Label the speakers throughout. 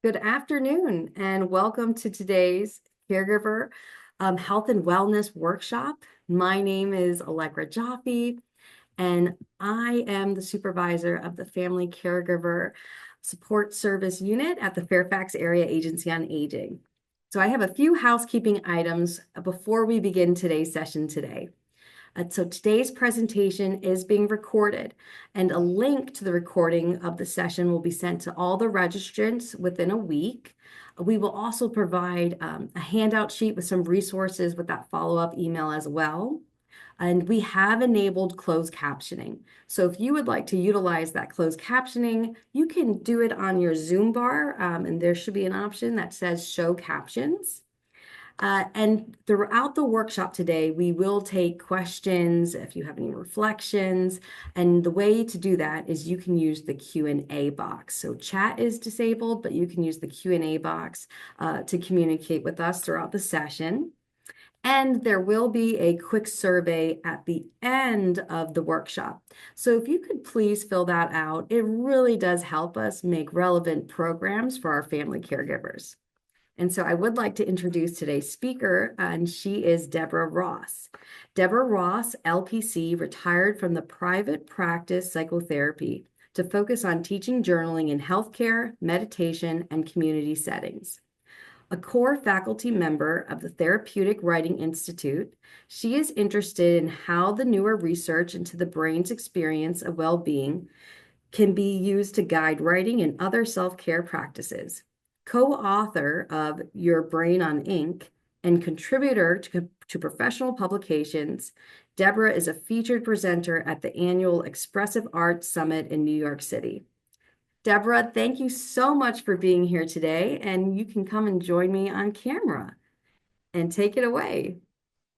Speaker 1: Good afternoon, and welcome to today's Caregiver Health and Wellness Workshop. My name is Allegra Jaffe, and I am the supervisor of the Family Caregiver Support Service Unit at the Fairfax Area Agency on Aging. So I have a few housekeeping items before we begin today's session today. So today's presentation is being recorded, and a link to the recording of the session will be sent to all the registrants within a week. We will also provide a handout sheet with some resources with that follow-up email as well. And we have enabled closed captioning. So if you would like to utilize that closed captioning, you can do it on your Zoom bar, and there should be an option that says show captions. And throughout the workshop today, we will take questions if you have any reflections. And the way to do that is you can use the Q&A box. So chat is disabled, but you can use the Q&A box to communicate with us throughout the session. And there will be a quick survey at the end of the workshop. So if you could please fill that out, it really does help us make relevant programs for our family caregivers. And so I would like to introduce today's speaker, and she is Deborah Ross. Deborah Ross, LPC, retired from the private practice psychotherapy to focus on teaching journaling in healthcare, meditation, and community settings. A core faculty member of the Therapeutic Writing Institute, she is interested in how the newer research into the brain's experience of well-being can be used to guide writing and other self-care practices. Co-author of Your Brain on Ink and contributor to professional publications, Deborah is a featured presenter at the annual Expressive Arts Summit in New York City. Deborah, thank you so much for being here today, and you can come and join me on camera and take it away.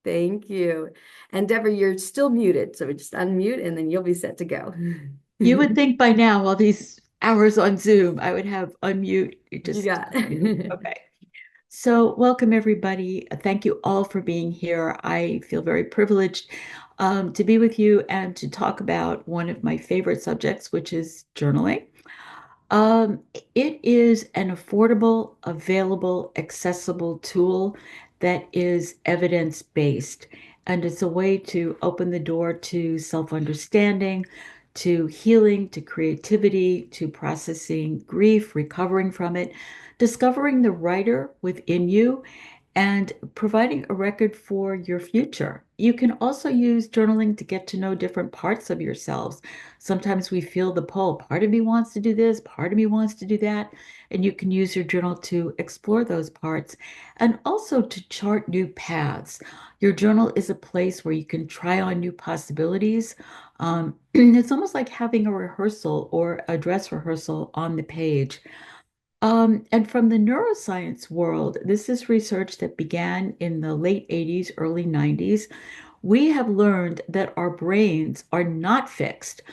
Speaker 1: Thank you. And Deborah, you're still muted, so just unmute and then you'll be set to go.
Speaker 2: You would think by now, all these hours on Zoom, I would have unmute. You
Speaker 1: You
Speaker 2: just
Speaker 1: got it.
Speaker 2: okay. So, welcome everybody. Thank you all for being here. I feel very privileged to be with you and to talk about one of my favorite subjects, which is journaling. Um, it is an affordable, available, accessible tool that is evidence-based, and it's a way to open the door to self-understanding, to healing, to creativity, to processing grief, recovering from it, discovering the writer within you, and providing a record for your future. You can also use journaling to get to know different parts of yourselves. Sometimes we feel the pull. Part of me wants to do this, part of me wants to do that. And you can use your journal to explore those parts and also to chart new paths. Your journal is a place where you can try on new possibilities. It's almost like having a rehearsal or a dress rehearsal on the page. And from the neuroscience world, this is research that began in the late 80s, early 90s. We have learned that our brains are not fixed.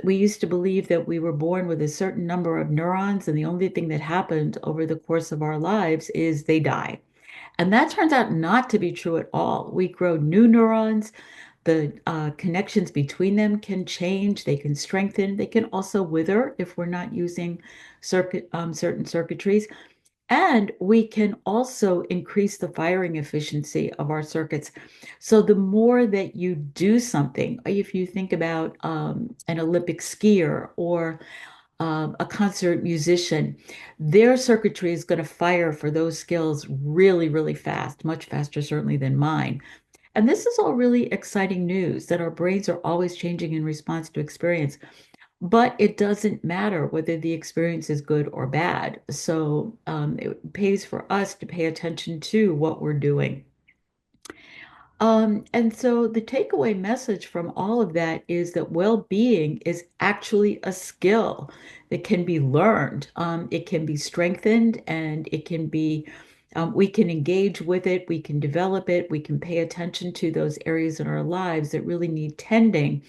Speaker 2: We used to believe that we were born with a certain number of neurons, and the only thing that happened over the course of our lives is they die. And that turns out not to be true at all. We grow new neurons. The connections between them can change, they can strengthen, they can also wither if we're not using certain circuitries. And we can also increase the firing efficiency of our circuits. So the more that you do something, if you think about an Olympic skier or a concert musician, their circuitry is going to fire for those skills really, really fast, much faster, certainly, than mine. And this is all really exciting news that our brains are always changing in response to experience. But it doesn't matter whether the experience is good or bad. So it pays for us to pay attention to what we're doing. And so the takeaway message from all of that is that well-being is actually a skill that can be learned. It can be strengthened and it can be, we can engage with it, we can develop it, we can pay attention to those areas in our lives that really need tending,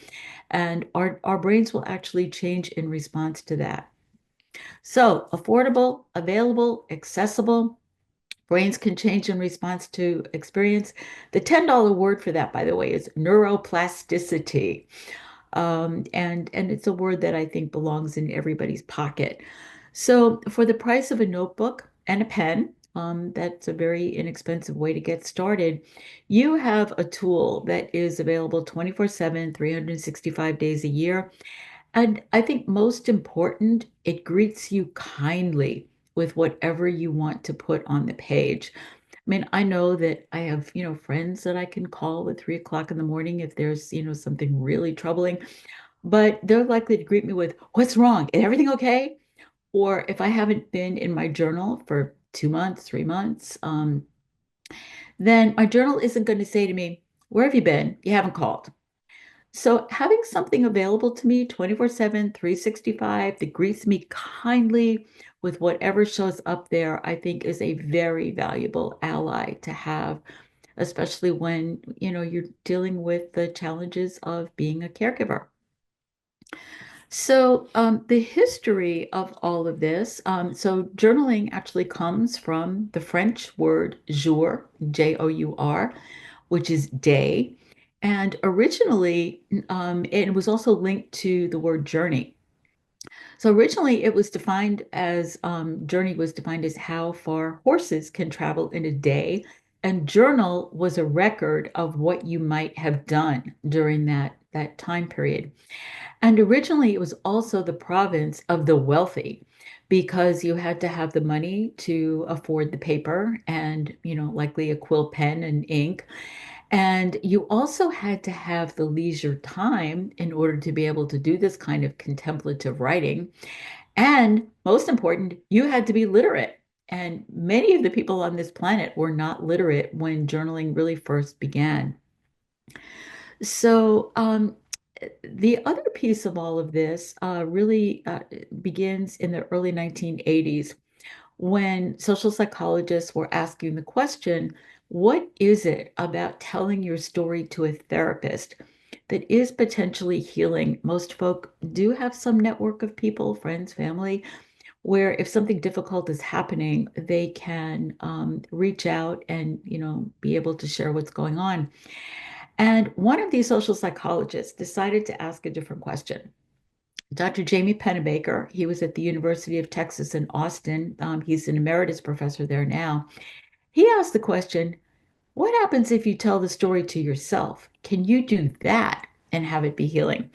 Speaker 2: and our brains will actually change in response to that. So affordable, available, accessible. Brains can change in response to experience. The $10 word for that, by the way, is neuroplasticity. And it's a word that I think belongs in everybody's pocket. So for the price of a notebook and a pen, that's a very inexpensive way to get started. You have a tool that is available 24/7, 365 days a year. And I think most important, it greets you kindly with whatever you want to put on the page. I mean, I know that I have, friends that I can call at 3 o'clock in the morning if there's, something really troubling, but they're likely to greet me with, "What's wrong? Is everything okay?" Or if I haven't been in my journal for 2 months, 3 months, then my journal isn't going to say to me, "Where have you been? You haven't called." So having something available to me 24/7, 365 that greets me kindly with whatever shows up there, I think is a very valuable ally to have, especially when, you're dealing with the challenges of being a caregiver. So, the history of all of this, so journaling actually comes from the French word jour, Jour, which is day. And originally, it was also linked to the word journey. So originally, it was defined as journey was defined as how far horses can travel in a day. And journal was a record of what you might have done during that time period. And originally, it was also the province of the wealthy because you had to have the money to afford the paper and, likely a quill pen and ink. And you also had to have the leisure time in order to be able to do this kind of contemplative writing. And most important, you had to be literate. And many of the people on this planet were not literate when journaling really first began. So, the other piece of all of this really begins in the early 1980s when social psychologists were asking the question, what is it about telling your story to a therapist that is potentially healing? Most folk do have some network of people, friends, family, where if something difficult is happening, they can reach out and, be able to share what's going on. And one of these social psychologists decided to ask a different question. Dr. Jamie Pennebaker, he was at the University of Texas in Austin. He's an emeritus professor there now. He asked the question, what happens if you tell the story to yourself? Can you do that and have it be healing?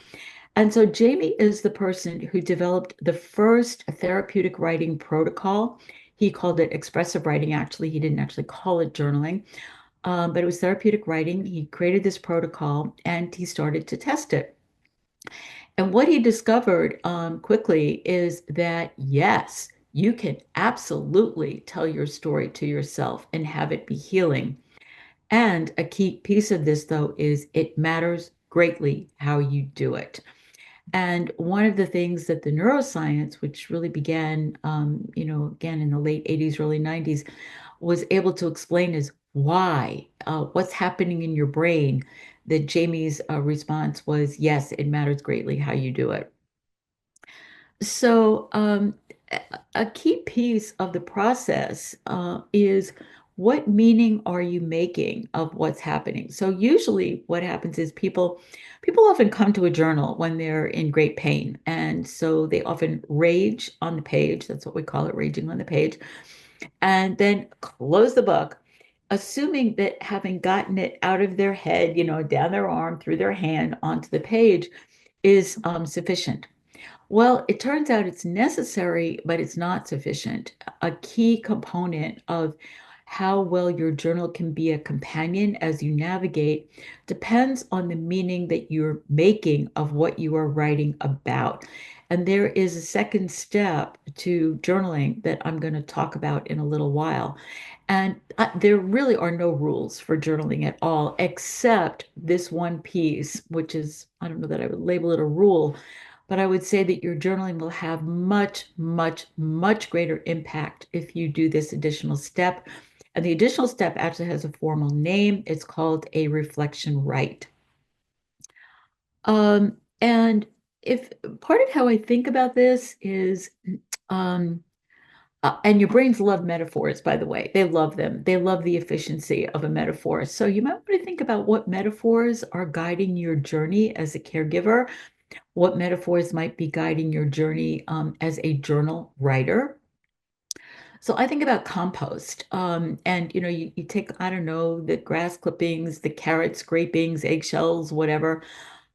Speaker 2: And so Jamie is the person who developed the first therapeutic writing protocol. He called it expressive writing, actually. He didn't actually call it journaling, but it was therapeutic writing. He created this protocol and he started to test it. And what he discovered quickly is that, yes, you can absolutely tell your story to yourself and have it be healing. And a key piece of this, though, is it matters greatly how you do it. And one of the things that the neuroscience, which really began, again in the late 80s, early 90s, was able to explain is why, what's happening in your brain, that Jamie's response was, yes, it matters greatly how you do it. So, a key piece of the process is what meaning are you making of what's happening? So usually what happens is people often come to a journal when they're in great pain. And so they often rage on the page. That's what we call it, raging on the page. And then close the book, assuming that having gotten it out of their head, down their arm, through their hand, onto the page is sufficient. Well, it turns out it's necessary, but it's not sufficient. A key component of how well your journal can be a companion as you navigate depends on the meaning that you're making of what you are writing about. And there is a second step to journaling that I'm going to talk about in a little while. And there really are no rules for journaling at all, except this one piece, which is, I don't know that I would label it a rule, but I would say that your journaling will have much, much, much greater impact if you do this additional step. And the additional step actually has a formal name. It's called a reflection right. And if part of how I think about this is, um, and your brains love metaphors, by the way. They love them. They love the efficiency of a metaphor. So you might want to think about what metaphors are guiding your journey as a caregiver. What metaphors might be guiding your journey as a journal writer? So I think about compost. And you take, I don't know, the grass clippings, the carrot scrapings, eggshells, whatever,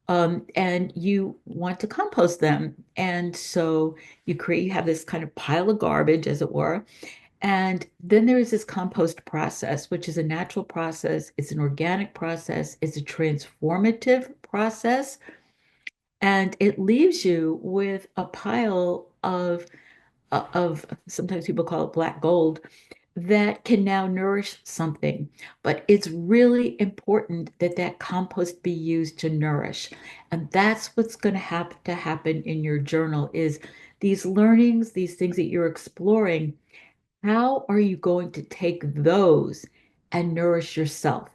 Speaker 2: and you want to compost them. And so you have this kind of pile of garbage, as it were. And then there is this compost process, which is a natural process, it's an organic process, it's a transformative process, and it leaves you with a pile of sometimes people call it black gold that can now nourish something. But it's really important that that compost be used to nourish. And that's what's going to have to happen in your journal is these learnings, these things that you're exploring, how are you going to take those and nourish yourself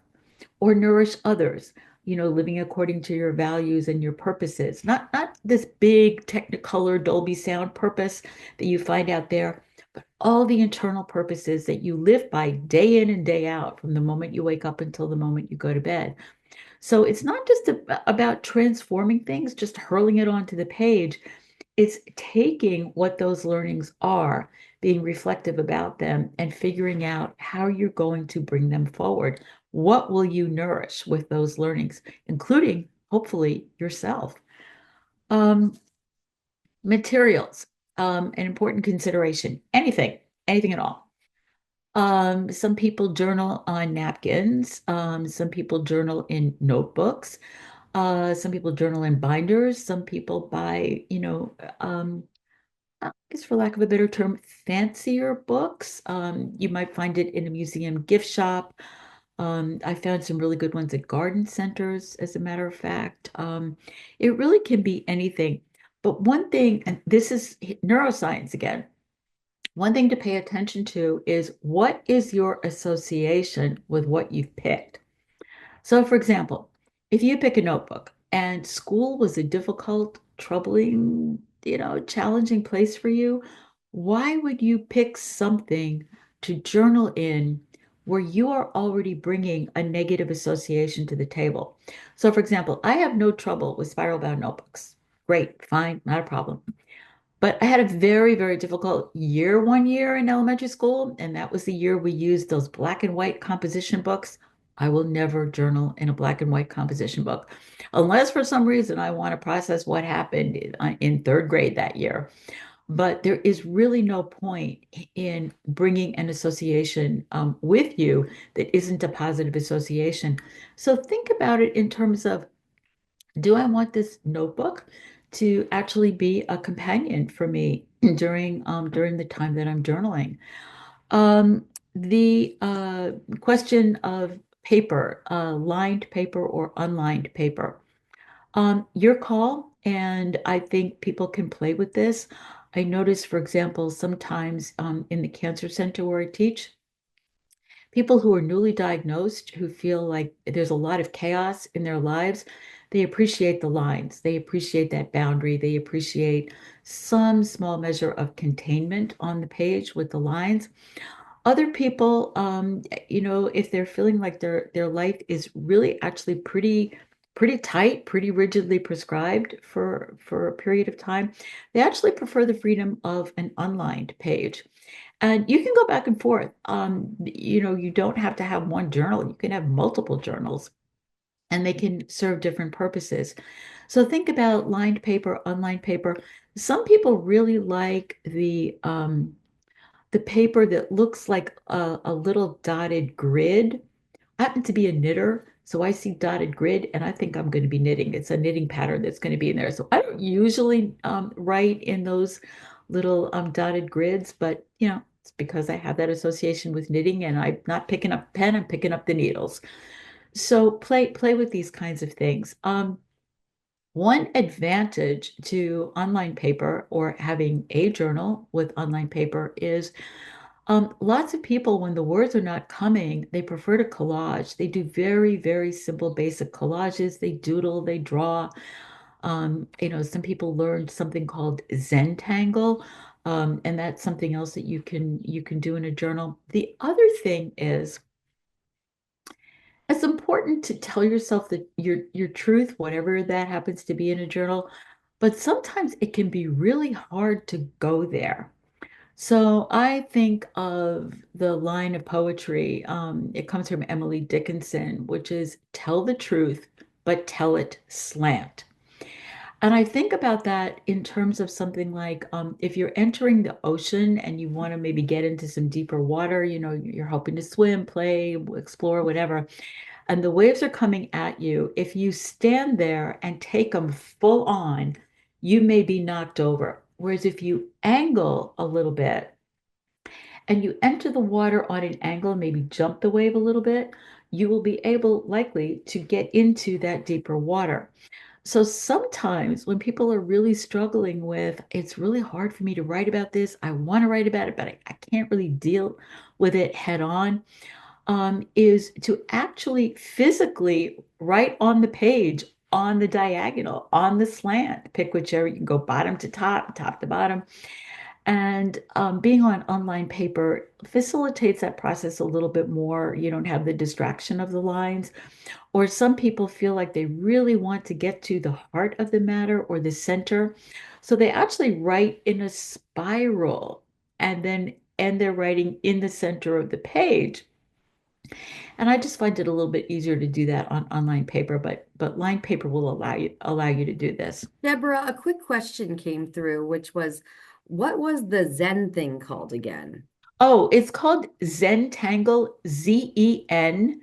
Speaker 2: or nourish others? Living according to your values and your purposes, not this big Technicolor Dolby sound purpose that you find out there, but all the internal purposes that you live by day in and day out from the moment you wake up until the moment you go to bed. So it's not just about transforming things, just hurling it onto the page. It's taking what those learnings are, being reflective about them, and figuring out how you're going to bring them forward. What will you nourish with those learnings, including hopefully yourself? Um, Materials, an important consideration. Anything at all. Some people journal on napkins. Some people journal in notebooks. Some people journal in binders. Some people buy, I guess for lack of a better term, fancier books. You might find it in a museum gift shop. I found some really good ones at garden centers, as a matter of fact. It really can be anything. But one thing, and this is neuroscience again, one thing to pay attention to is what is your association with what you've picked? So, for example, if you pick a notebook and school was a difficult, troubling, challenging place for you, why would you pick something to journal in where you are already bringing a negative association to the table? So, for example, I have no trouble with spiral bound notebooks. Great, fine, not a problem. But I had a very, very difficult year one year in elementary school, and that was the year we used those black and white composition books. I will never journal in a black and white composition book unless for some reason I want to process what happened in third grade that year. But there is really no point in bringing an association with you that isn't a positive association. So think about it in terms of, do I want this notebook to actually be a companion for me during the time that I'm journaling? The question of paper, lined paper or unlined paper. Your call, and I think people can play with this. I notice, for example, sometimes in the cancer center where I teach, people who are newly diagnosed, who feel like there's a lot of chaos in their lives, they appreciate the lines. They appreciate that boundary. They appreciate some small measure of containment on the page with the lines. Other people, if they're feeling like their life is really actually pretty tight, pretty rigidly prescribed for a period of time, they actually prefer the freedom of an unlined page. And you can go back and forth. You don't have to have one journal. You can have multiple journals, and they can serve different purposes. So think about lined paper, unlined paper. Some people really like the paper that looks like a little dotted grid. I happen to be a knitter, so I see dotted grid and I think I'm going to be knitting. It's a knitting pattern that's going to be in there. So I don't usually write in those little dotted grids, but it's because I have that association with knitting and I'm not picking up pen, I'm picking up the needles. So play with these kinds of things. One advantage to online paper or having a journal with online paper is lots of people, when the words are not coming, they prefer to collage. They do very, very simple, basic collages. They doodle, they draw. Some people learned something called Zentangle, and that's something else that you can do in a journal. The other thing is, it's important to tell yourself that your truth, whatever that happens to be in a journal, but sometimes it can be really hard to go there. So I think of the line of poetry, it comes from Emily Dickinson, which is tell the truth, but tell it slant. And I think about that in terms of something like if you're entering the ocean and you want to maybe get into some deeper water, you're hoping to swim, play, explore, whatever, and the waves are coming at you. If you stand there and take them full on, you may be knocked over. Whereas if you angle a little bit and you enter the water on an angle, maybe jump the wave a little bit, you will be able likely to get into that deeper water. So sometimes when people are really struggling with, it's really hard for me to write about this. I want to write about it, but I can't really deal with it head on, is to actually physically write on the page, on the diagonal, on the slant, pick whichever, you can go bottom to top, top to bottom. And being on online paper facilitates that process a little bit more. You don't have the distraction of the lines. Or some people feel like they really want to get to the heart of the matter or the center. So they actually write in a spiral and then end their writing in the center of the page. And I just find it a little bit easier to do that on online paper, but lined paper will allow you to do this.
Speaker 1: Deborah, a quick question came through, which was, what was the Zen thing called again?
Speaker 2: Oh, it's called Zentangle, Zentangle.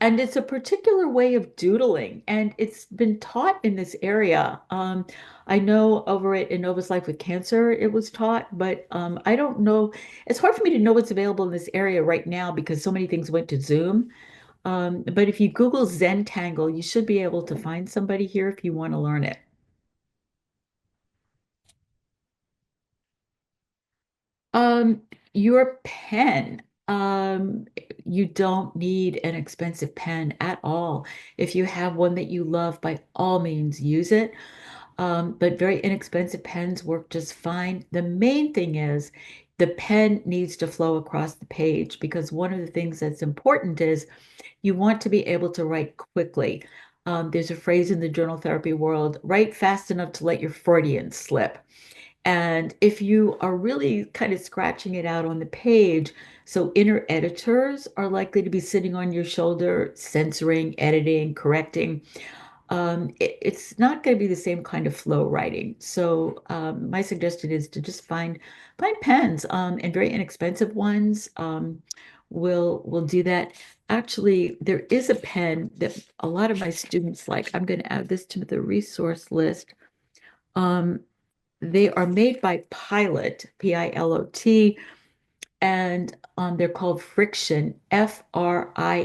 Speaker 2: And it's a particular way of doodling, and it's been taught in this area. I know over at Innova's Life with Cancer, it was taught, but I don't know. It's hard for me to know what's available in this area right now because so many things went to Zoom. But if you Google Zentangle, you should be able to find somebody here if you want to learn it. Um, your pen. You don't need an expensive pen at all. If you have one that you love, by all means, use it. But very inexpensive pens work just fine. The main thing is the pen needs to flow across the page because one of the things that's important is you want to be able to write quickly. There's a phrase in the journal therapy world, write fast enough to let your Freudian slip. And if you are really kind of scratching it out on the page, so inner editors are likely to be sitting on your shoulder, censoring, editing, correcting. It's not going to be the same kind of flow writing. So my suggestion is to just find pens, and very inexpensive ones will do that. Actually, there is a pen that a lot of my students like. I'm going to add this to the resource list. Um, they are made by Pilot, Pilot, and they're called Friction, Frixion.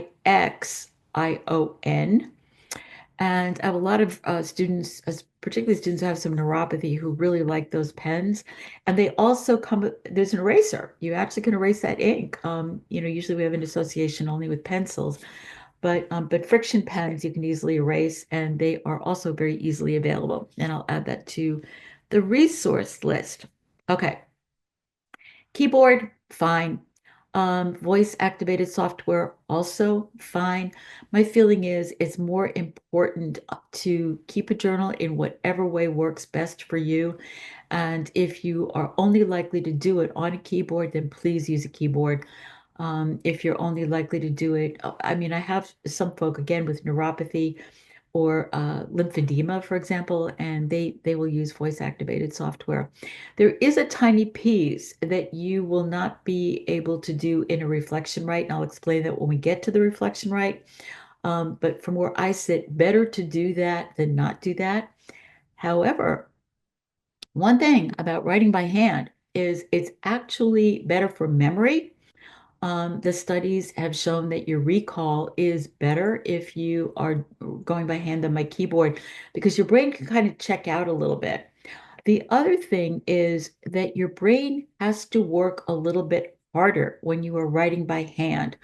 Speaker 2: And I have a lot of students, particularly students who have some neuropathy, who really like those pens. And they also come with, there's an eraser. You actually can erase that ink. Usually we have an association only with pencils, but friction pens you can easily erase, and they are also very easily available. And I'll add that to the resource list. Okay, keyboard, fine. Voice activated software, also fine. My feeling is it's more important to keep a journal in whatever way works best for you. And if you are only likely to do it on a keyboard, then please use a keyboard. If you're only likely to do it, I mean, I have some folk again with neuropathy or lymphedema, for example, and they will use voice activated software. There is a tiny piece that you will not be able to do in a reflection write, and I'll explain that when we get to the reflection write. But from where I sit, better to do that than not do that. However, one thing about writing by hand is it's actually better for memory. The studies have shown that your recall is better if you are going by hand on my keyboard because your brain can kind of check out a little bit. The other thing is that your brain has to work a little bit harder when you are writing by hand.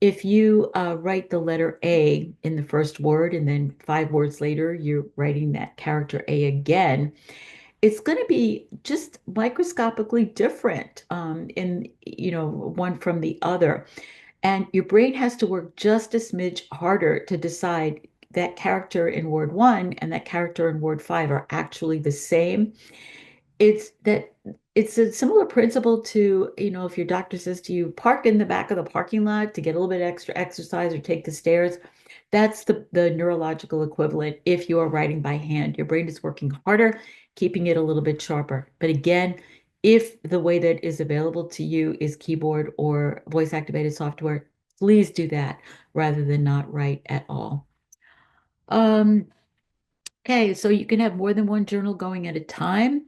Speaker 2: If you write the letter A in the first word and then 5 words later you're writing that character A again, it's going to be just microscopically different in one from the other, and your brain has to work just a smidge harder to decide, that character in word one and that character in word five are actually the same, it's that it's a similar principle to, if your doctor says to you, park in the back of the parking lot to get a little bit extra exercise or take the stairs. That's the neurological equivalent if you are writing by hand. Your brain is working harder, keeping it a little bit sharper. But again, if the way that is available to you is keyboard or voice activated software, please do that rather than not write at all. Um, Okay, so you can have more than one journal going at a time.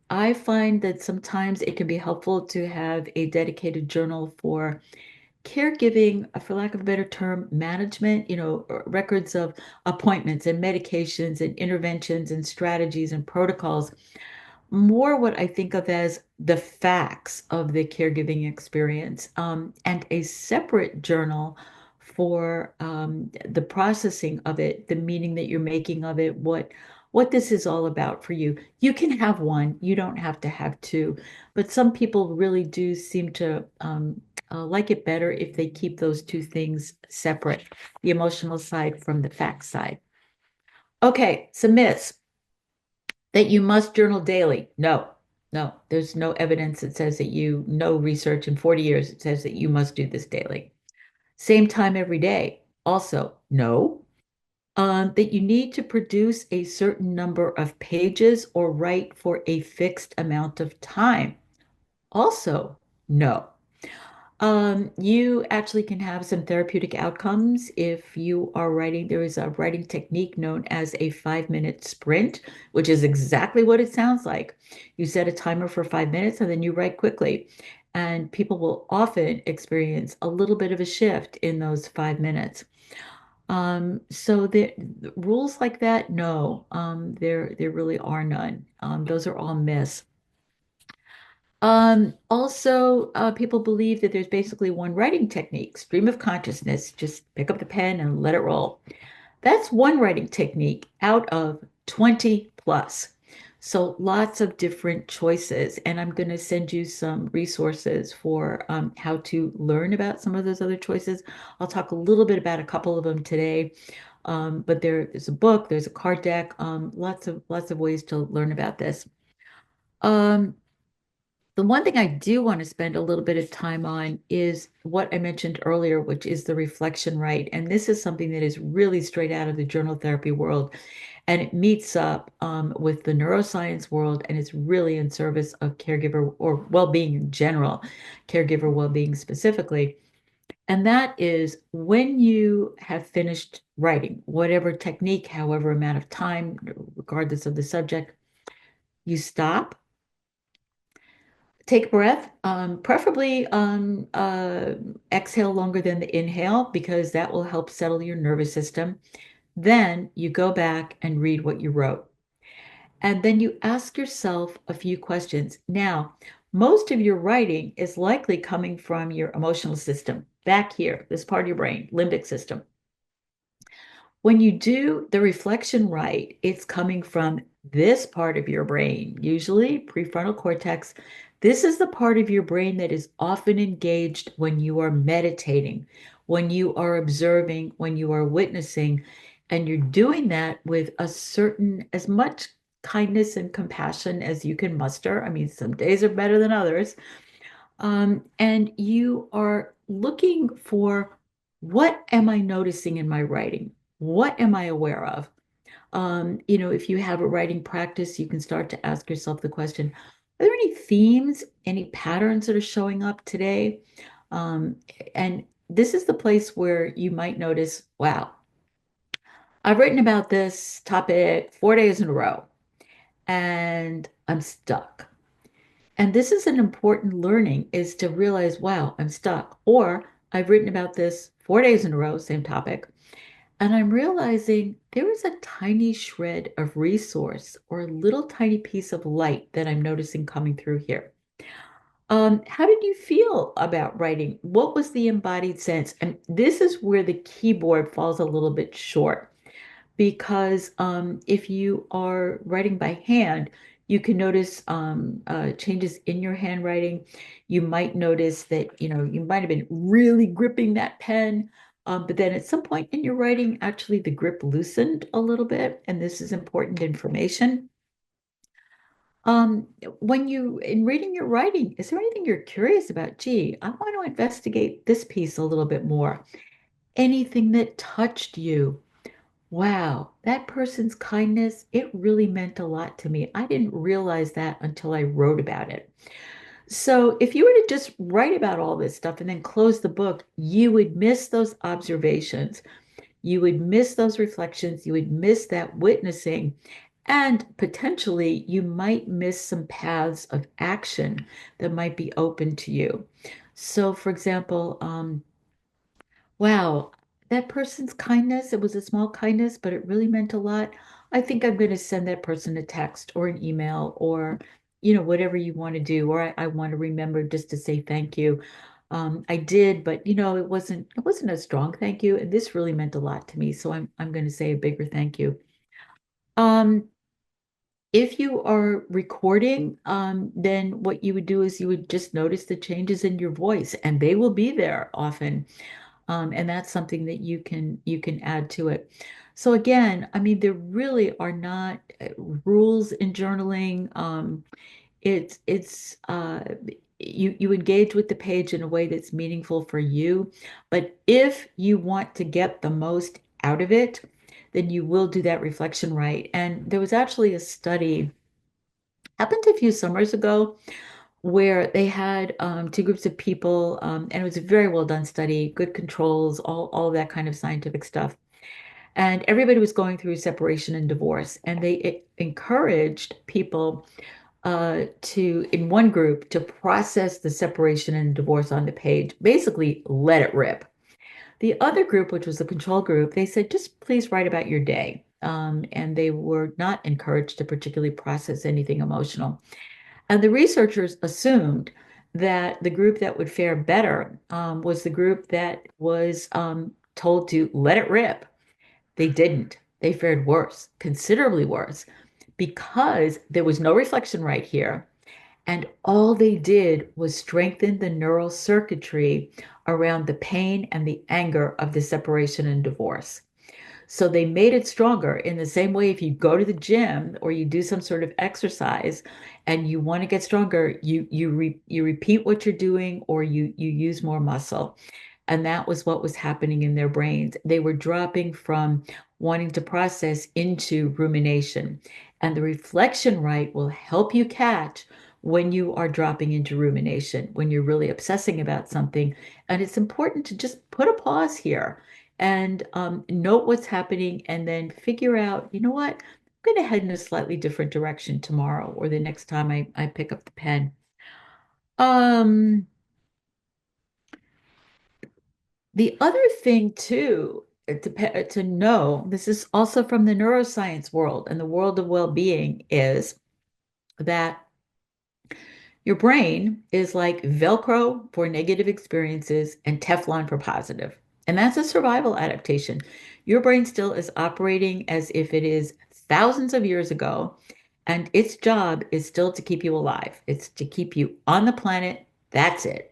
Speaker 2: I find that sometimes it can be helpful to have a dedicated journal for caregiving, for lack of a better term, management, records of appointments and medications and interventions and strategies and protocols, more what I think of as the facts of the caregiving experience, and a separate journal for the processing of it, the meaning that you're making of it, what this is all about for you. You can have one, you don't have to have two, but some people really do seem to like it better if they keep those two things separate, the emotional side from the fact side. Okay, so myths that you must journal daily. No, no, there's no evidence that says that no research in 40 years that says that you must do this daily. Same time every day. Also, no. That you need to produce a certain number of pages or write for a fixed amount of time. Also, no. You actually can have some therapeutic outcomes if you are writing. There is a writing technique known as a 5 minute sprint, which is exactly what it sounds like. You set a timer for 5 minutes and then you write quickly. And people will often experience a little bit of a shift in those 5 minutes. So the rules like that, no, there really are none. Those are all myths. Also, people believe that there's basically one writing technique, stream of consciousness, just pick up the pen and let it roll. That's one writing technique out of 20 plus. So lots of different choices. And I'm going to send you some resources for how to learn about some of those other choices. I'll talk a little bit about a couple of them today. But there's a book, there's a card deck, lots of ways to learn about this. Um, the one thing I do want to spend a little bit of time on is what I mentioned earlier, which is the reflection right. And this is something that is really straight out of the journal therapy world. And it meets up with the neuroscience world, and it's really in service of caregiver or well-being in general, caregiver well-being specifically. And that is when you have finished writing, whatever technique, however amount of time, regardless of the subject, you stop, take a breath, preferably exhale longer than the inhale because that will help settle your nervous system. Then you go back and read what you wrote. And then you ask yourself a few questions. Now, most of your writing is likely coming from your emotional system, back here, this part of your brain, limbic system. When you do the reflection right, it's coming from this part of your brain, usually prefrontal cortex. This is the part of your brain that is often engaged when you are meditating, when you are observing, when you are witnessing, and you're doing that with as much kindness and compassion as you can muster. I mean, some days are better than others. And you are looking for what am I noticing in my writing? What am I aware of? If you have a writing practice, you can start to ask yourself the question, are there any themes, any patterns that are showing up today? Um, and this is the place where you might notice, wow, I've written about this topic 4 days in a row and I'm stuck. And this is an important learning is to realize, wow, I'm stuck. Or I've written about this 4 days in a row, same topic. And I'm realizing there is a tiny shred of resource or a little tiny piece of light that I'm noticing coming through here. How did you feel about writing? What was the embodied sense? And this is where the keyboard falls a little bit short because if you are writing by hand, you can notice changes in your handwriting. You might notice that, you might have been really gripping that pen. But then at some point in your writing, actually the grip loosened a little bit, and this is important information. Um, when you, in reading your writing, is there anything you're curious about? Gee, I want to investigate this piece a little bit more. Anything that touched you? Wow, that person's kindness, it really meant a lot to me. I didn't realize that until I wrote about it. So if you were to just write about all this stuff and then close the book, you would miss those observations. You would miss those reflections. You would miss that witnessing. And potentially, you might miss some paths of action that might be open to you. So, for example, wow, that person's kindness, it was a small kindness, but it really meant a lot. I think I'm going to send that person a text or an email or, whatever you want to do. Or I want to remember just to say thank you. I did, but it wasn't a strong thank you. And this really meant a lot to me. So I'm going to say a bigger thank you. Um, if you are recording, then what you would do is you would just notice the changes in your voice, and they will be there often. And that's something that you can add to it. So again, I mean, there really are not rules in journaling. It's you engage with the page in a way that's meaningful for you. But if you want to get the most out of it, then you will do that reflection right. And there was actually a study happened a few summers ago where they had two groups of people, and it was a very well done study, good controls, all of that kind of scientific stuff. And everybody was going through separation and divorce, and they encouraged people in one group, to process the separation and divorce on the page, basically let it rip. The other group, which was the control group, they said, just please write about your day. And they were not encouraged to particularly process anything emotional. And the researchers assumed that the group that would fare better was the group that was told to let it rip. They didn't. They fared worse, considerably worse, because there was no reflection right here. And all they did was strengthen the neural circuitry around the pain and the anger of the separation and divorce. So they made it stronger in the same way if you go to the gym or you do some sort of exercise and you want to get stronger, you repeat what you're doing or you use more muscle. And that was what was happening in their brains. They were dropping from wanting to process into rumination. And the reflection right will help you catch when you are dropping into rumination, when you're really obsessing about something. And it's important to just put a pause here and note what's happening and then figure out, you know what, I'm going to head in a slightly different direction tomorrow or the next time I pick up the pen. Um, the other thing too, to know, this is also from the neuroscience world and the world of well-being, is that your brain is like Velcro for negative experiences and Teflon for positive. And that's a survival adaptation. Your brain still is operating as if it is thousands of years ago, and its job is still to keep you alive. It's to keep you on the planet. That's it.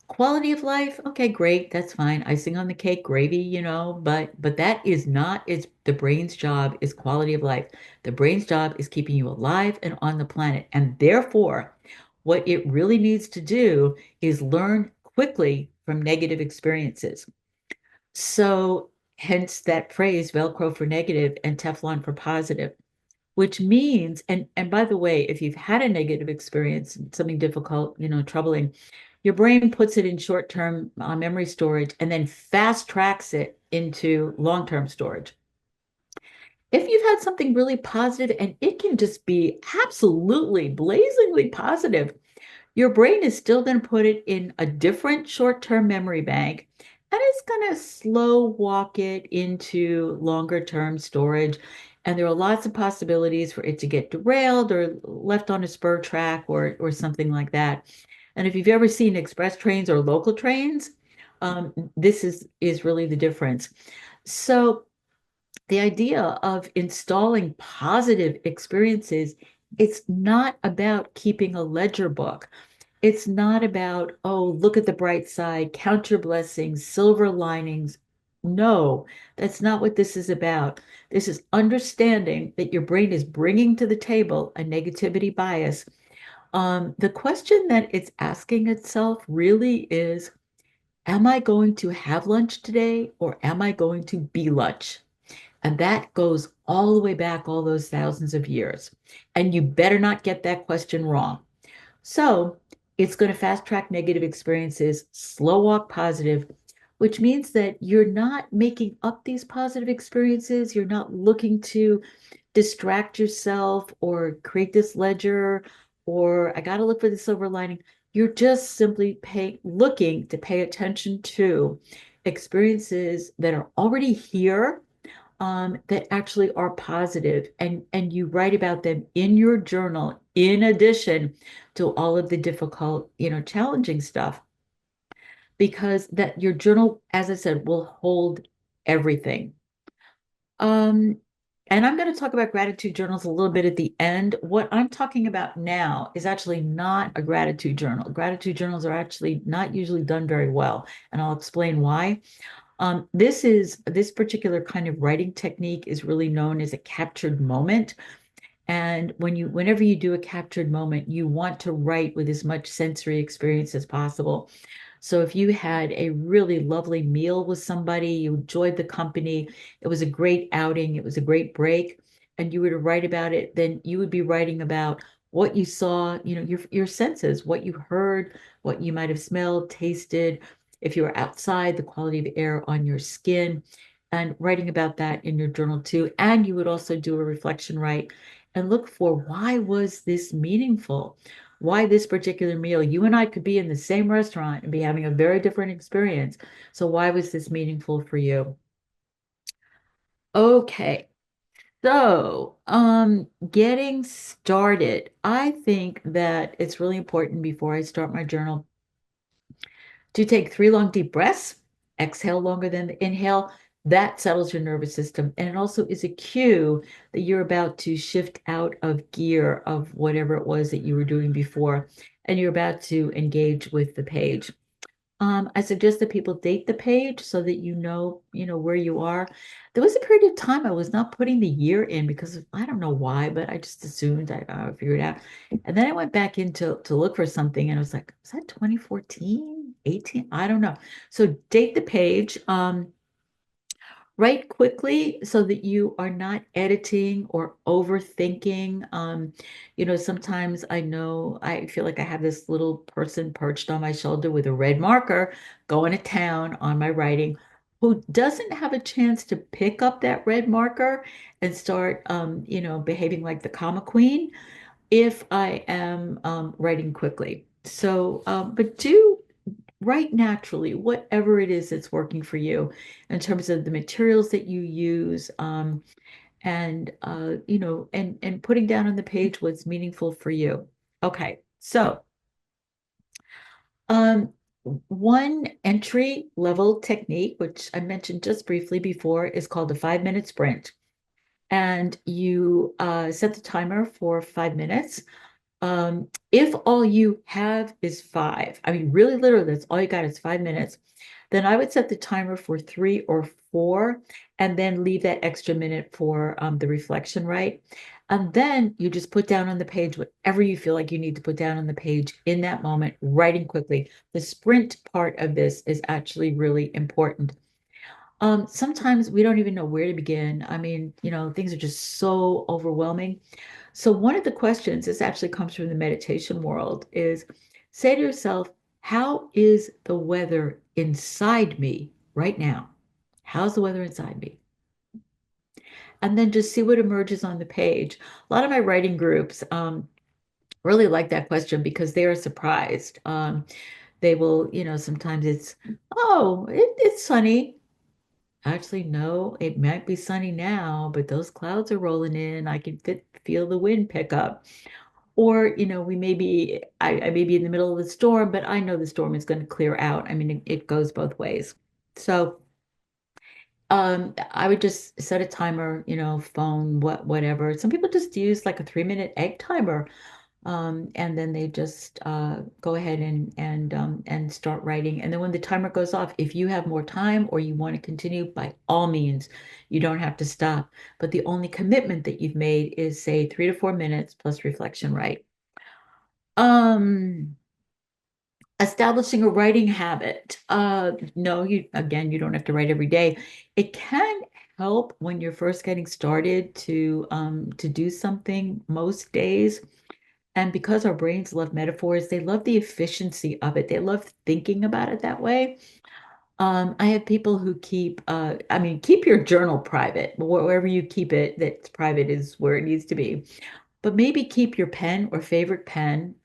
Speaker 2: Quality of life, okay, great, that's fine. Icing on the cake, gravy, but that is not it's the brain's job is quality of life. The brain's job is keeping you alive and on the planet. And therefore, what it really needs to do is learn quickly from negative experiences. So, hence that phrase, Velcro for negative and Teflon for positive, which means, and by the way, if you've had a negative experience, something difficult, troubling, your brain puts it in short-term memory storage and then fast tracks it into long-term storage. If you've had something really positive, and it can just be absolutely blazingly positive, your brain is still going to put it in a different short-term memory bank, and it's going to slow walk it into longer-term storage. And there are lots of possibilities for it to get derailed or left on a spur track or something like that. And if you've ever seen express trains or local trains, this is really the difference. So the idea of installing positive experiences, it's not about keeping a ledger book. It's not about, oh, look at the bright side, count your blessings, silver linings. No, that's not what this is about. This is understanding that your brain is bringing to the table a negativity bias. The question that it's asking itself really is, am I going to have lunch today or am I going to be lunch? And that goes all the way back all those thousands of years. And you better not get that question wrong. So it's going to fast track negative experiences, slow walk positive, which means that you're not making up these positive experiences. You're not looking to distract yourself or create this ledger or I got to look for the silver lining. You're just simply looking to pay attention to experiences that are already here, that actually are positive, and you write about them in your journal in addition to all of the difficult, challenging stuff, because that your journal, as I said, will hold everything. Um, and I'm going to talk about gratitude journals a little bit at the end. What I'm talking about now is actually not a gratitude journal. Gratitude journals are actually not usually done very well, and I'll explain why. This particular kind of writing technique is really known as a captured moment. And whenever you do a captured moment, you want to write with as much sensory experience as possible. So if you had a really lovely meal with somebody, you enjoyed the company, it was a great outing, it was a great break, and you were to write about it, then you would be writing about what you saw, your senses, what you heard, what you might have smelled, tasted, if you were outside, the quality of air on your skin, and writing about that in your journal too. And you would also do a reflection write and look for, why was this meaningful? Why this particular meal? You and I could be in the same restaurant and be having a very different experience. So why was this meaningful for you? Okay. So, getting started, I think that it's really important before I start my journal to take 3 long deep breaths, exhale longer than the inhale. That settles your nervous system. And it also is a cue that you're about to shift out of gear of whatever it was that you were doing before, and you're about to engage with the page. I suggest that people date the page so that you know where you are. There was a period of time I was not putting the year in because I don't know why, but I just assumed I figured it out. And then I went back in to look for something and I was like, was that 2014, 18? I don't know. So date the page. Write quickly so that you are not editing or overthinking. Sometimes I feel like I have this little person perched on my shoulder with a red marker going to town on my writing who doesn't have a chance to pick up that red marker and start, behaving like the comma queen if I am writing quickly. So, but do write naturally, whatever it is that's working for you in terms of the materials that you use, and putting down on the page what's meaningful for you. Okay, so um, one entry level technique, which I mentioned just briefly before, is called a 5 minute sprint. And you set the timer for 5 minutes. If all you have is five, I mean, really, literally, that's all you got is 5 minutes, then I would set the timer for 3 or 4 and then leave that extra minute for the reflection, right? And then you just put down on the page whatever you feel like you need to put down on the page in that moment, writing quickly. The sprint part of this is actually really important. Sometimes we don't even know where to begin. I mean, things are just so overwhelming. So one of the questions, this actually comes from the meditation world, is say to yourself, how is the weather inside me right now? How's the weather inside me? And then just see what emerges on the page. A lot of my writing groups really like that question because they are surprised. They will, sometimes it's, oh, it's sunny. Actually, no, it might be sunny now, but those clouds are rolling in. I can feel the wind pick up. Or, I may be in the middle of the storm, but I know the storm is going to clear out. I mean, it goes both ways. So, I would just set a timer, phone, whatever. Some people just use like a 3 minute egg timer. And then they just go ahead and start writing. And then when the timer goes off, if you have more time or you want to continue, by all means, you don't have to stop. But the only commitment that you've made is say 3 to 4 minutes plus reflection, right? Um, Establishing a writing habit. No, you don't have to write every day. It can help when you're first getting started to do something most days. And because our brains love metaphors, they love the efficiency of it. They love thinking about it that way. I have people who keep your journal private. Wherever you keep it, that's private is where it needs to be. But maybe keep your pen or favorite pen.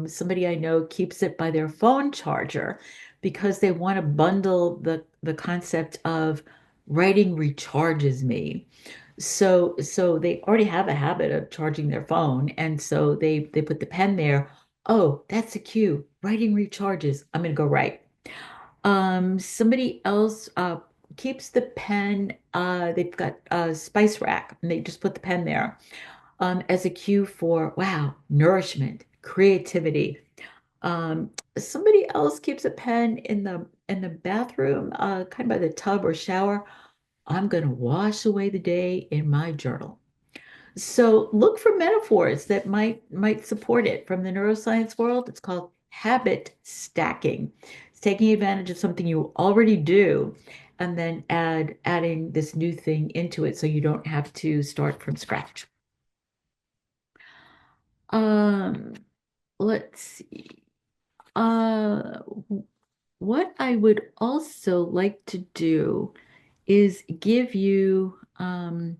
Speaker 2: Somebody I know keeps it by their phone charger because they want to bundle the concept of writing recharges me. So they already have a habit of charging their phone, and so they put the pen there. Oh, that's a cue. Writing recharges. I'm gonna go write. Somebody else keeps the pen. They've got a spice rack, and they just put the pen there as a cue for wow, nourishment, creativity. Somebody else keeps a pen in the bathroom, kind of by the tub or shower. I'm going to wash away the day in my journal. So look for metaphors that might support it. From the neuroscience world, it's called habit stacking. It's taking advantage of something you already do and then adding this new thing into it so you don't have to start from scratch. Um, let's see. Uh, what I would also like to do is give you an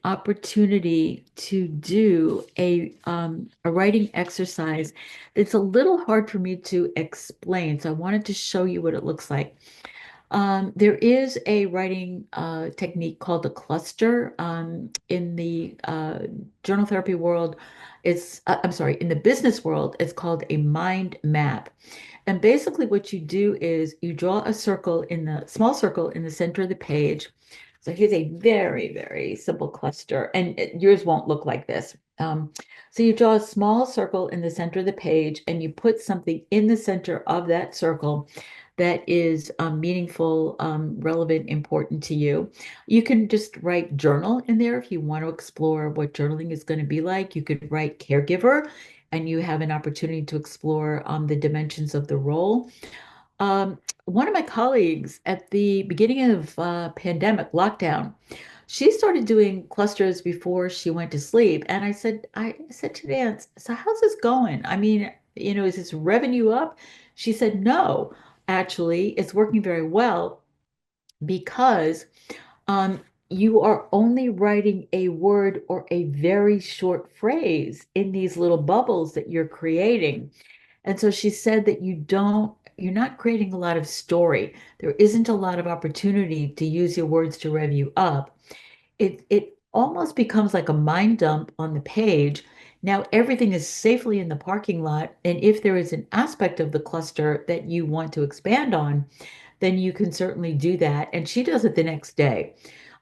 Speaker 2: opportunity to do a writing exercise. It's a little hard for me to explain, so I wanted to show you what it looks like. There is a writing technique called a cluster in the journal therapy world. I'm sorry, in the business world, it's called a mind map. And basically, what you do is you draw a circle in the small circle in the center of the page. So here's a very, very simple cluster, and yours won't look like this. So you draw a small circle in the center of the page, and you put something in the center of that circle that is meaningful, relevant, important to you. You can just write journal in there if you want to explore what journaling is going to be like. You could write caregiver, and you have an opportunity to explore the dimensions of the role. One of my colleagues at the beginning of pandemic lockdown, she started doing clusters before she went to sleep. And I said to Nance, so how's this going? I mean, is this revenue up? She said, no, actually, it's working very well because um, you are only writing a word or a very short phrase in these little bubbles that you're creating. And so she said that you're not creating a lot of story. There isn't a lot of opportunity to use your words to rev you up. It almost becomes like a mind dump on the page. Now everything is safely in the parking lot, and if there is an aspect of the cluster that you want to expand on, then you can certainly do that. And she does it the next day.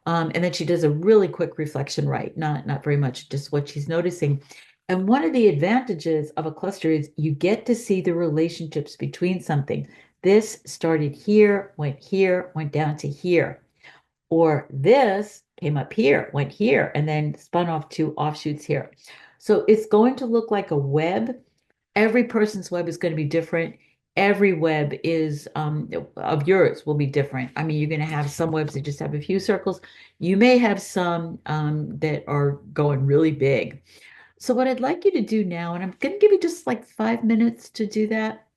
Speaker 2: And then she does a really quick reflection, right? Not very much, just what she's noticing. And one of the advantages of a cluster is you get to see the relationships between something. This started here, went down to here. Or this came up here, went here, and then spun off two offshoots here. So it's going to look like a web. Every person's web is going to be different. Every web is of yours will be different. I mean, you're going to have some webs that just have a few circles. You may have some that are going really big. So what I'd like you to do now, and I'm going to give you just like 5 minutes to do that,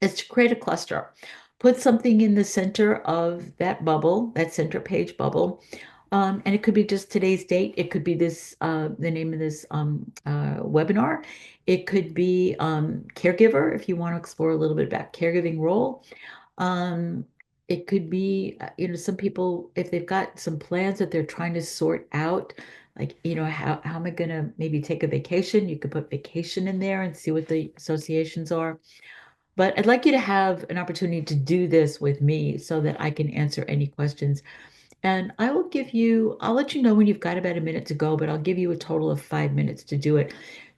Speaker 2: is to create a cluster. Put something in the center of that bubble, that center page bubble. And it could be just today's date. It could be the name of this webinar. It could be caregiver if you want to explore a little bit about caregiving role. Um, it could be, some people, if they've got some plans that they're trying to sort out, like, how am I going to maybe take a vacation? You could put vacation in there and see what the associations are. But I'd like you to have an opportunity to do this with me so that I can answer any questions. And I will give you, I'll let you know when you've got about a minute to go, but I'll give you a total of 5 minutes to do it.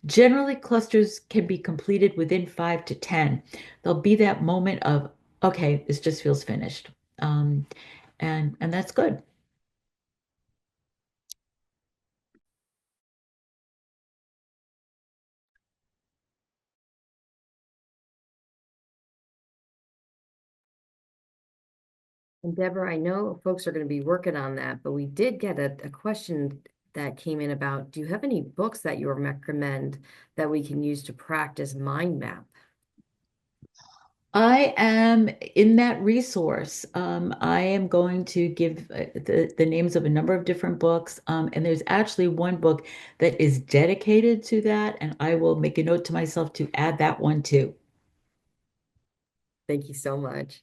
Speaker 2: Generally, clusters can be completed within 5 to 10. There'll be that moment of, okay, this just feels finished. Um, and that's good.
Speaker 1: And Deborah, I know folks are going to be working on that, but we did get a question that came in about, do you have any books that you recommend that we can use to practice mind map?
Speaker 2: I am in that resource. I am going to give the names of a number of different books. And there's actually one book that is dedicated to that. And I will make a note to myself to add that one too.
Speaker 1: Thank you so much.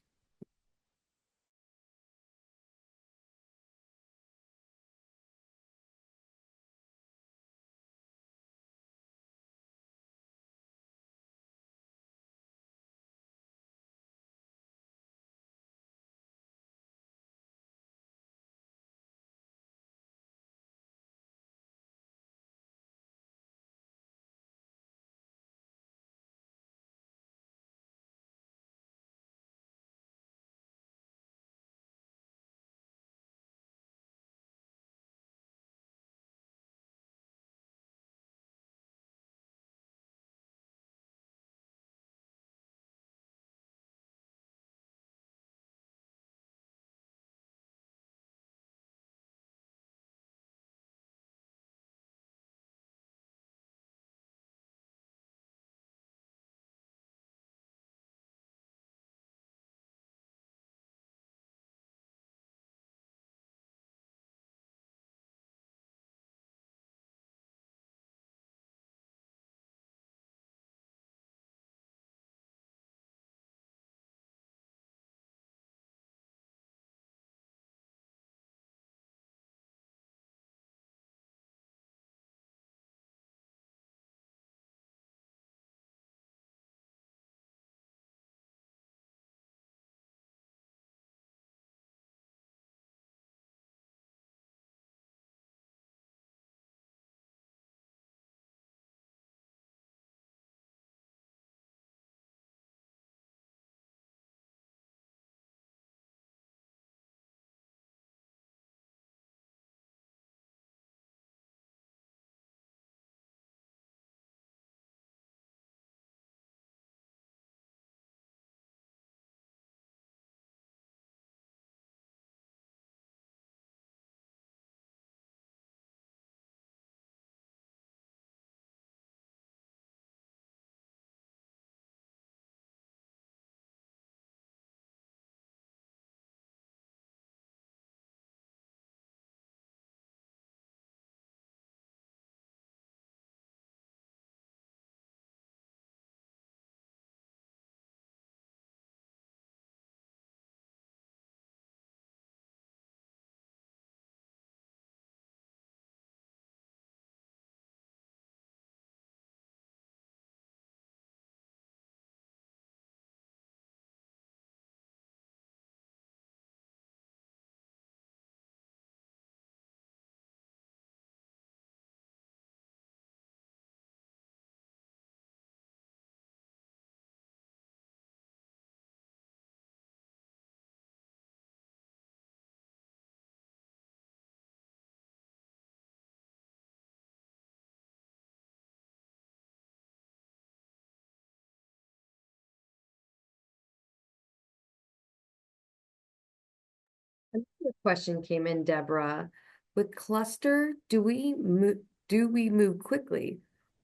Speaker 1: Another question came in, Deborah. With cluster, do we move quickly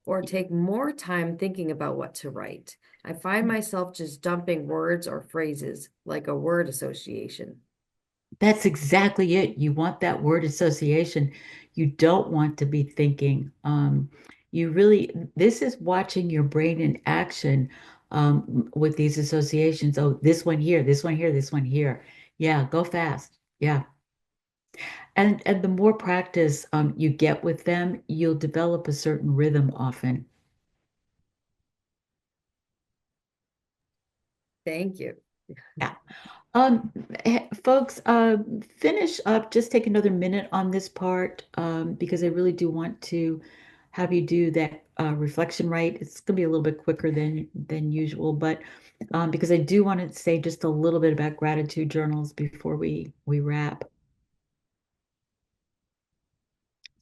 Speaker 1: or take more time thinking about what to write? I find myself just dumping words or phrases like a word association.
Speaker 2: That's exactly it. You want that word association. You don't want to be thinking. You really, this is watching your brain in action with these associations. Oh, this one here, this one here, this one here. Yeah, go fast. Yeah. And the more practice you get with them, you'll develop a certain rhythm often.
Speaker 1: Thank you.
Speaker 2: Yeah. Um, Folks, finish up. Just take another minute on this part, because I really do want to have you do that reflection right. It's going to be a little bit quicker than usual, but because I do want to say just a little bit about gratitude journals before we wrap.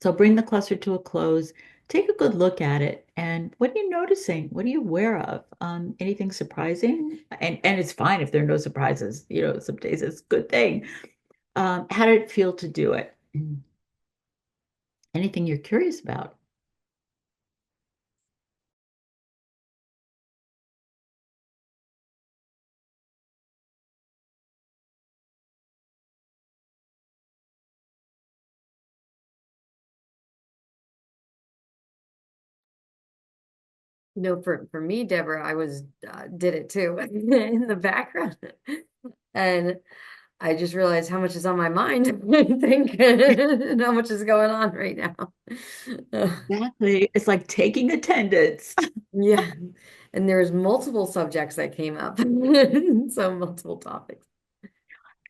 Speaker 2: So bring the cluster to a close. Take a good look at it. And what are you noticing? What are you aware of? Anything surprising? And it's fine if there are no surprises. Some days it's a good thing. How did it feel to do it? Anything you're curious about?
Speaker 1: No, for me, Deborah, I was did it too in the background, and I just realized how much is on my mind. I think and how much is going on right now.
Speaker 2: Exactly. It's like taking attendance.
Speaker 1: Yeah, and there's multiple subjects that came up, so multiple topics.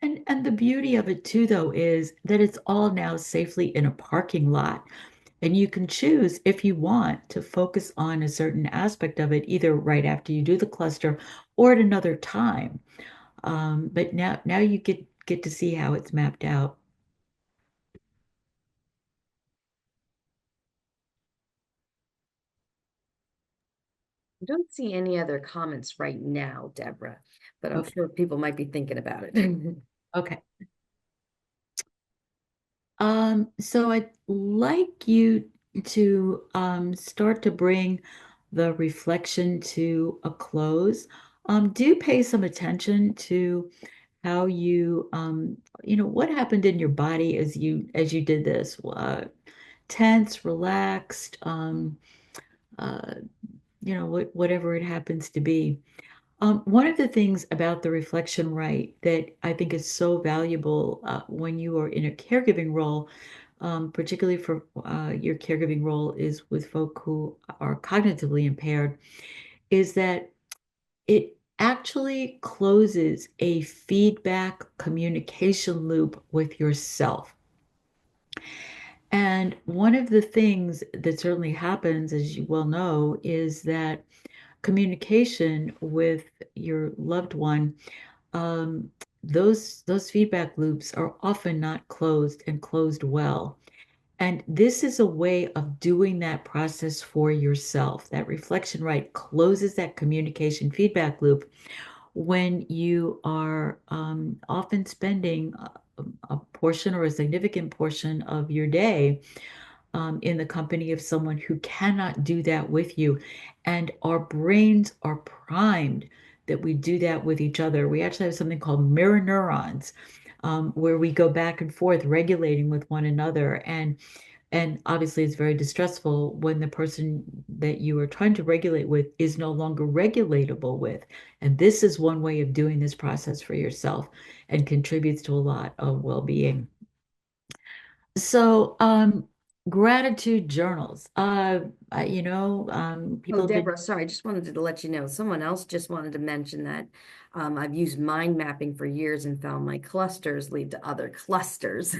Speaker 2: And the beauty of it too, though, is that it's all now safely in a parking lot. And you can choose if you want to focus on a certain aspect of it, either right after you do the cluster or at another time. But now you get to see how it's mapped out.
Speaker 1: I don't see any other comments right now, Deborah, but I'm
Speaker 2: Okay.
Speaker 1: sure people might be thinking about it.
Speaker 2: Okay. So I'd like you to start to bring the reflection to a close. Do pay some attention to how what happened in your body as you did this. Tense, relaxed, uh, whatever it happens to be. One of the things about the reflection right that I think is so valuable when you are in a caregiving role, particularly for your caregiving role is with folk who are cognitively impaired, is that it actually closes a feedback communication loop with yourself. And one of the things that certainly happens, as you well know, is that communication with your loved one, um, those feedback loops are often not closed and closed well. And this is a way of doing that process for yourself. That reflection right closes that communication feedback loop when you are often spending a portion or a significant portion of your day in the company of someone who cannot do that with you. And our brains are primed that we do that with each other. We actually have something called mirror neurons, where we go back and forth regulating with one another. And obviously, it's very distressful when the person that you are trying to regulate with is no longer regulatable with. And this is one way of doing this process for yourself and contributes to a lot of well-being. So, gratitude journals.
Speaker 1: Oh,
Speaker 2: People have been,
Speaker 1: Deborah, sorry, I just wanted to let you know, someone else just wanted to mention that I've used mind mapping for years and found my clusters lead to other clusters.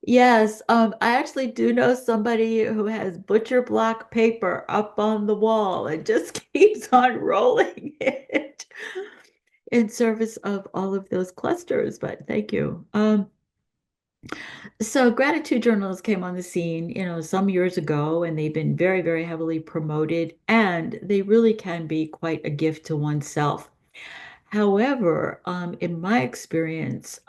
Speaker 2: yes, I actually do know somebody who has butcher block paper up on the wall and just keeps on rolling it in service of all of those clusters. But thank you. So gratitude journals came on the scene, some years ago, and they've been very, very heavily promoted, and they really can be quite a gift to oneself. However, in my experience,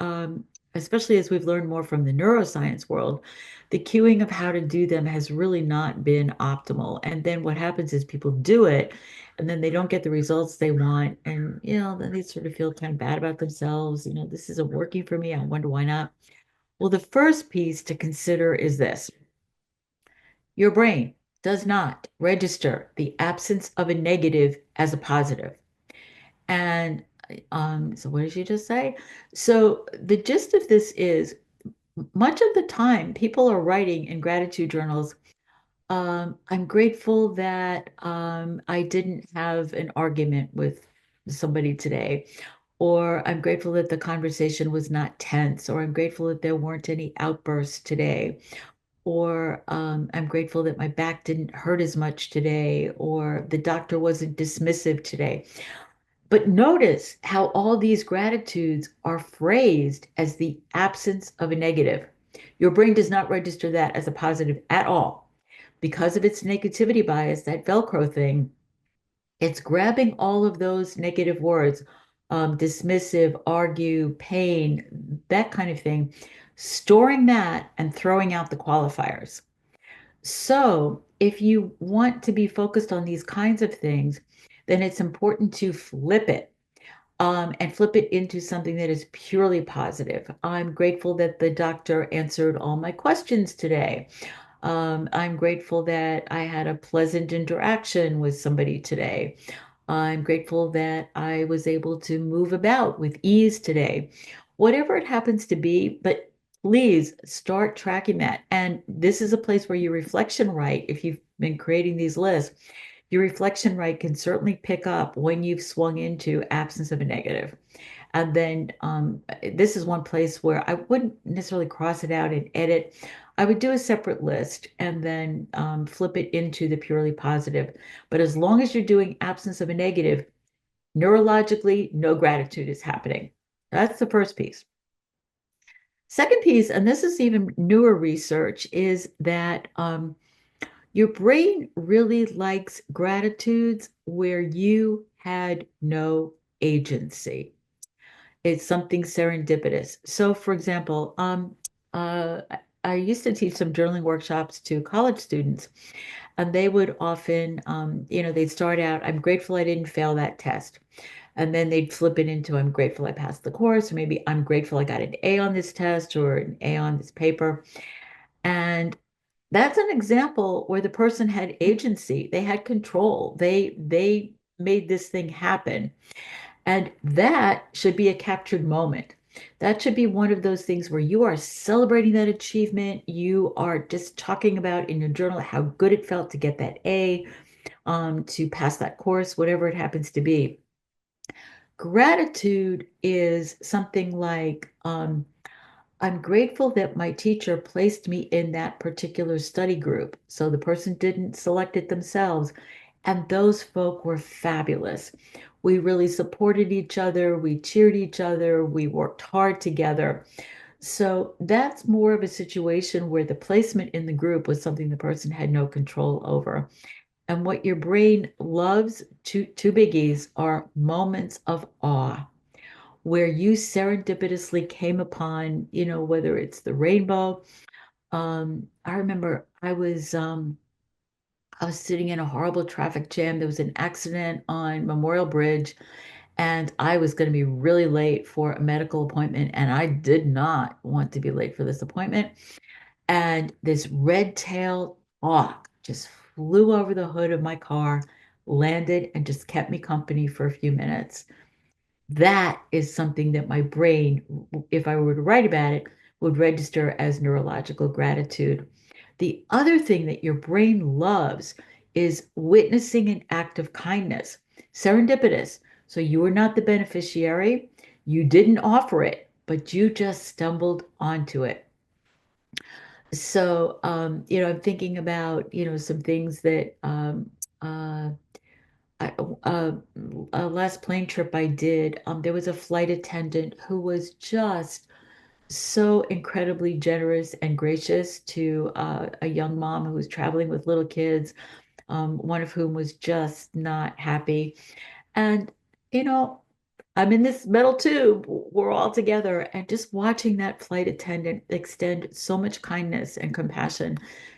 Speaker 2: especially as we've learned more from the neuroscience world, the cueing of how to do them has really not been optimal. And then what happens is people do it, and then they don't get the results they want, and then they sort of feel kind of bad about themselves. This isn't working for me. I wonder why not. Well, the first piece to consider is this. Your brain does not register the absence of a negative as a positive. And so what did you just say? So the gist of this is much of the time people are writing in gratitude journals, I'm grateful that I didn't have an argument with somebody today, or I'm grateful that the conversation was not tense, or I'm grateful that there weren't any outbursts today, or I'm grateful that my back didn't hurt as much today, or the doctor wasn't dismissive today. But notice how all these gratitudes are phrased as the absence of a negative. Your brain does not register that as a positive at all. Because of its negativity bias, that Velcro thing, it's grabbing all of those negative words, dismissive, argue, pain, that kind of thing, storing that and throwing out the qualifiers. So, if you want to be focused on these kinds of things, then it's important to flip it, and flip it into something that is purely positive. I'm grateful that the doctor answered all my questions today. I'm grateful that I had a pleasant interaction with somebody today. I'm grateful that I was able to move about with ease today. Whatever it happens to be, but please start tracking that. And this is a place where your reflection right, if you've been creating these lists, your reflection right can certainly pick up when you've swung into absence of a negative. And then this is one place where I wouldn't necessarily cross it out and edit. I would do a separate list and then flip it into the purely positive. But as long as you're doing absence of a negative, neurologically, no gratitude is happening. That's the first piece. Second piece, and this is even newer research, is that your brain really likes gratitudes where you had no agency. It's something serendipitous. So, for example, uh, I used to teach some journaling workshops to college students, and they would often, they'd start out, I'm grateful I didn't fail that test. And then they'd flip it into, I'm grateful I passed the course, or maybe I'm grateful I got an A on this test or an A on this paper. And that's an example where the person had agency, they had control, they made this thing happen. And that should be a captured moment. That should be one of those things where you are celebrating that achievement. You are just talking about in your journal how good it felt to get that A, to pass that course, whatever it happens to be. Gratitude is something like, I'm grateful that my teacher placed me in that particular study group. So the person didn't select it themselves. And those folk were fabulous. We really supported each other. We cheered each other. We worked hard together. So that's more of a situation where the placement in the group was something the person had no control over. And what your brain loves, two biggies, are moments of awe where you serendipitously came upon, whether it's the rainbow. I remember I was sitting in a horrible traffic jam. There was an accident on Memorial Bridge, and I was going to be really late for a medical appointment, and I did not want to be late for this appointment. And this red-tailed hawk just flew over the hood of my car, landed, and just kept me company for a few minutes. That is something that my brain, if I were to write about it, would register as neurological gratitude. The other thing that your brain loves is witnessing an act of kindness, serendipitous. So you were not the beneficiary, you didn't offer it, but you just stumbled onto it. So, I'm thinking about, some things that I, uh, last plane trip I did, there was a flight attendant who was just so incredibly generous and gracious to a young mom who was traveling with little kids, one of whom was just not happy. And, you know, I'm in this metal tube. We're all together. And just watching that flight attendant extend so much kindness and compassion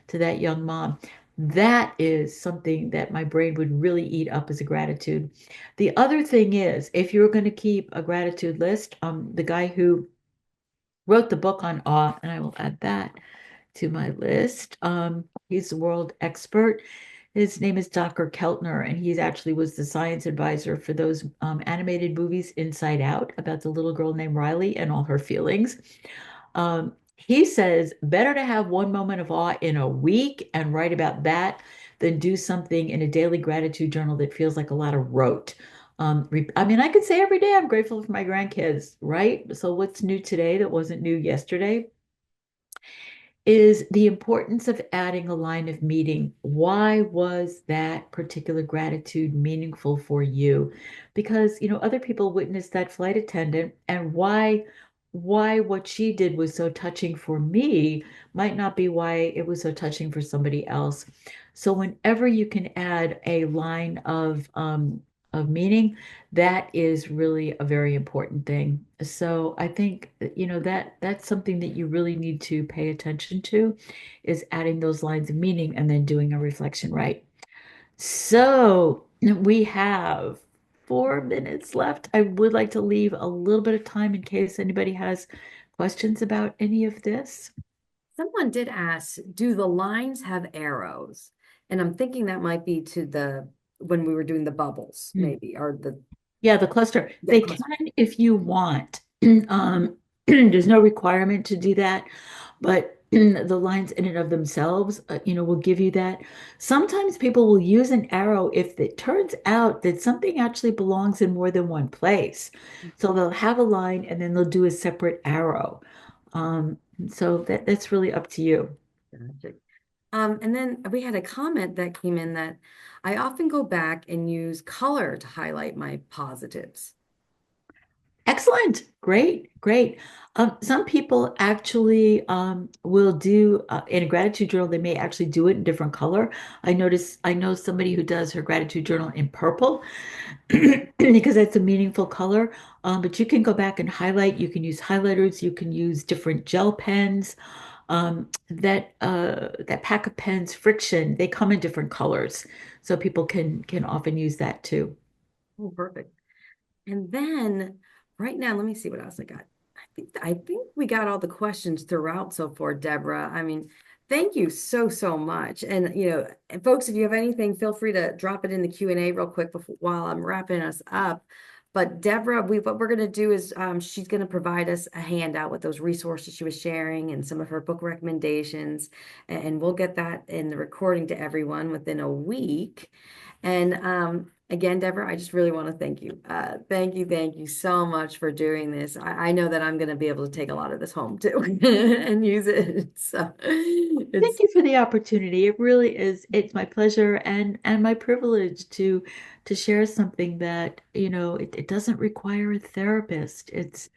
Speaker 2: to that young mom, that is something that my brain would really eat up as a gratitude. The other thing is, if you're going to keep a gratitude list, the guy who wrote the book on awe, and I will add that to my list. He's a world expert. His name is Dr. Keltner, and he actually was the science advisor for those animated movies Inside Out about the little girl named Riley and all her feelings. He says better to have one moment of awe in a week and write about that than do something in a daily gratitude journal that feels like a lot of rote. I mean, I could say every day I'm grateful for my grandkids, right? So what's new today that wasn't new yesterday is the importance of adding a line of meaning. Why was that particular gratitude meaningful for you? Because, other people witnessed that flight attendant, and why what she did was so touching for me might not be why it was so touching for somebody else. So whenever you can add a line of meaning, that is really a very important thing. So I think, that's something that you really need to pay attention to is adding those lines of meaning and then doing a reflection right. So we have 4 minutes left. I would like to leave a little bit of time in case anybody has questions about any of this.
Speaker 1: Someone did ask, do the lines have arrows? And I'm thinking that might be to when we were doing the bubbles,
Speaker 2: Hmm.
Speaker 1: maybe, or
Speaker 2: Yeah, the cluster.
Speaker 1: yeah,
Speaker 2: They can if you want. There's no requirement to do that, but the lines in and of themselves, will give you that. Sometimes people will use an arrow if it turns out that something actually belongs in more than one place. So they'll have a line and then they'll do a separate arrow. So that's really up to you.
Speaker 1: Gotcha. And then we had a comment that came in that I often go back and use color to highlight my positives.
Speaker 2: Excellent. Great, great. Some people actually will do in a gratitude journal, they may actually do it in different color. I know somebody who does her gratitude journal in purple because that's a meaningful color. But you can go back and highlight. You can use highlighters. You can use different gel pens. That pack of pens, Friction, they come in different colors. So people can often use that too.
Speaker 1: Oh, perfect. And then right now, let me see what else I got. I think we got all the questions throughout so far, Deborah. I mean, thank you so much. And and folks, if you have anything, feel free to drop it in the Q&A real quick while I'm wrapping us up. But Deborah, what we're going to do is she's going to provide us a handout with those resources she was sharing and some of her book recommendations. And we'll get that in the recording to everyone within a week. And again, Deborah, I just really want to thank you. Thank you so much for doing this. I know that I'm going to be able to take a lot of this home too and use it. So
Speaker 2: Thank
Speaker 1: it's,
Speaker 2: you for the opportunity. It really is. It's my pleasure and my privilege to share something that, it doesn't require a therapist. It's,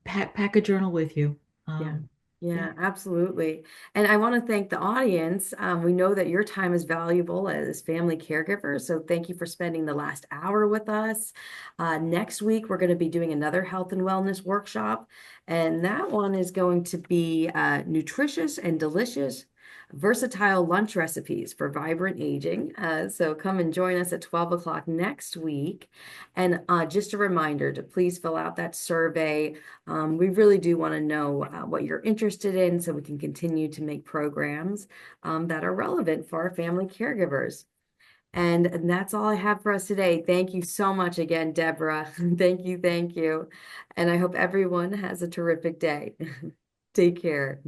Speaker 2: pack a journal with you.
Speaker 1: yeah.
Speaker 2: Yeah.
Speaker 1: Yeah, absolutely. And I want to thank the audience. We know that your time is valuable as family caregivers. So thank you for spending the last hour with us. Next week, we're going to be doing another health and wellness workshop. And that one is going to be nutritious and delicious, versatile lunch recipes for vibrant aging. So come and join us at 12 o'clock next week. And just a reminder to please fill out that survey. We really do want to know what you're interested in so we can continue to make programs that are relevant for our family caregivers. And that's all I have for us today. Thank you so much again, Deborah. Thank you, thank you. And I hope everyone has a terrific day. Take care.